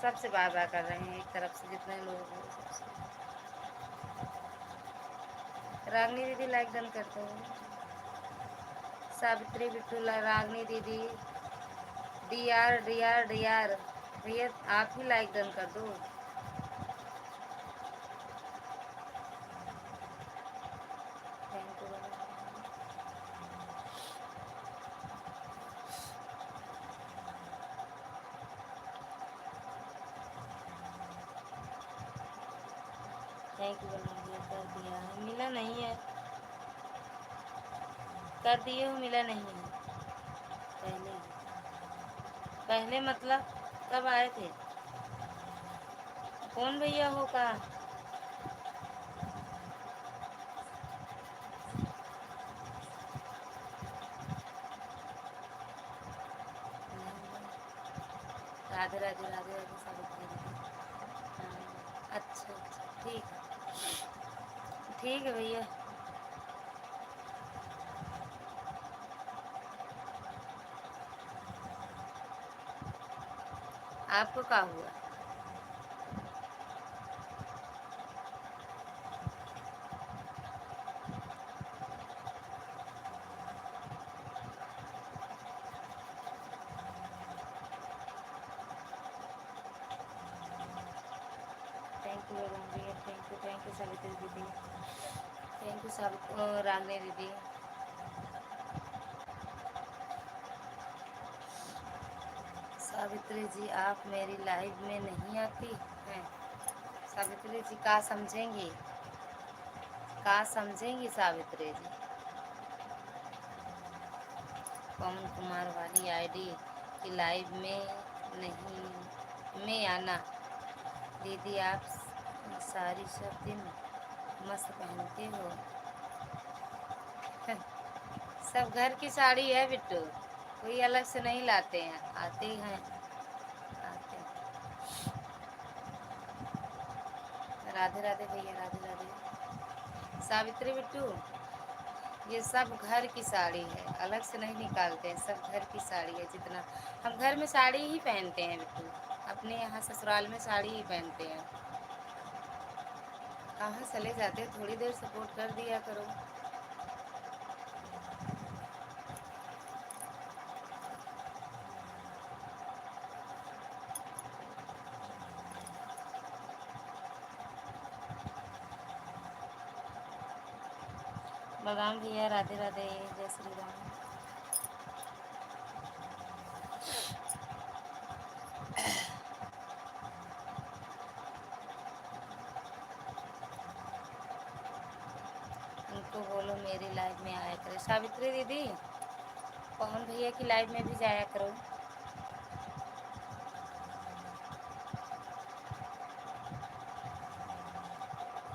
सबसे बार बार कर रहे हैं, एक तरफ से जितने लोग हैं सबसे। रागनी दीदी लाइक डन करते हैं। सावित्री बिट्टूला, रागनी दीदी, D R D R D R, भैया आप ही लाइक डन कर दो। Thank you. थैंक यू बना दिया, कर दिया है, मिला नहीं है, कर दिए हो, मिला नहीं है। पहले पहले मतलब कब आए थे? कौन भैया हो का? राधे राधे राधे राधे सावित्री दीदी। हाँ, अच्छा अच्छा, ठीक है, ठीक है भैया। आपको क्या हुआ? थैंक यू भैया, थैंक यू सावित्री दीदी, थैंक यू सावित्री रागनी दीदी। सावित्री जी आप मेरी लाइव में नहीं आती हैं? सावित्री जी का समझेंगी, का समझेंगी सावित्री जी? पवन कुमार वाली आईडी की लाइव में नहीं में आना। दीदी आप सारी सब दिन मस्त पहनते हो। सब घर की साड़ी है बिट्टू, कोई अलग से नहीं लाते हैं, आते ही हैं, आते हैं। राधे राधे भैया, राधे राधे। सावित्री बिट्टू ये सब घर की साड़ी है, अलग से नहीं निकालते हैं, सब घर की साड़ी है। जितना हम घर में साड़ी ही पहनते हैं बिट्टू, अपने यहाँ ससुराल में साड़ी ही पहनते हैं। कहाँ चले जाते हैं, थोड़ी देर सपोर्ट कर दिया करो। बदाम भैया राधे राधे, जय श्री राम। उनको बोलो मेरी लाइव में आया करे। सावित्री दीदी पवन भैया की लाइव में भी जाया करो।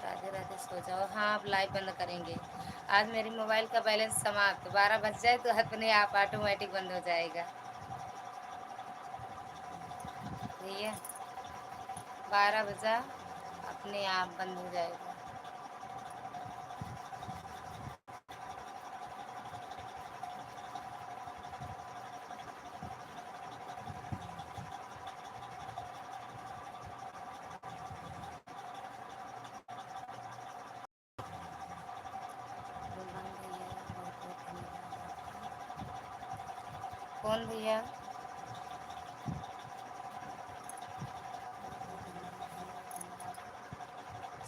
राधे राधे, सो जाओ। हाँ अब लाइव बंद करेंगे, आज मेरी मोबाइल का बैलेंस समाप्त, 12 बज जाए तो अपने आप ऑटोमेटिक बंद हो जाएगा भैया, 12 बजा अपने आप बंद हो जाएगा। बलराम भैया बहुत बहुत धन्यवाद आपका। कौन भैया?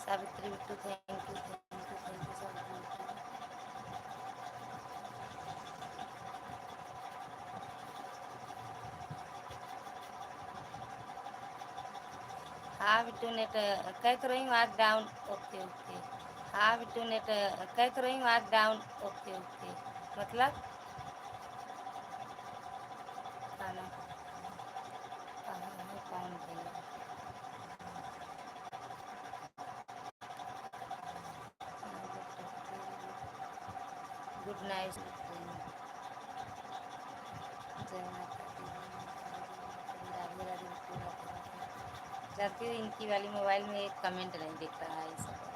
Savitri Bittu thank you, thank you, thank you Savitri Bittu. हाँ बिट्टू नेट कह तो रही हूँ आज डाउन। Okay okay. हाँ बिट्टू नेट कह तो रही हूँ आज डाउन। ओके ओके, मतलब खाना कहाँ है कौन भैया? Good night. जय माता दी, राधे राधे बिट्टू, राधे राधे। जानती हूँ इनकी वाली मोबाइल में एक कमेंट नहीं दिख रहा है, सब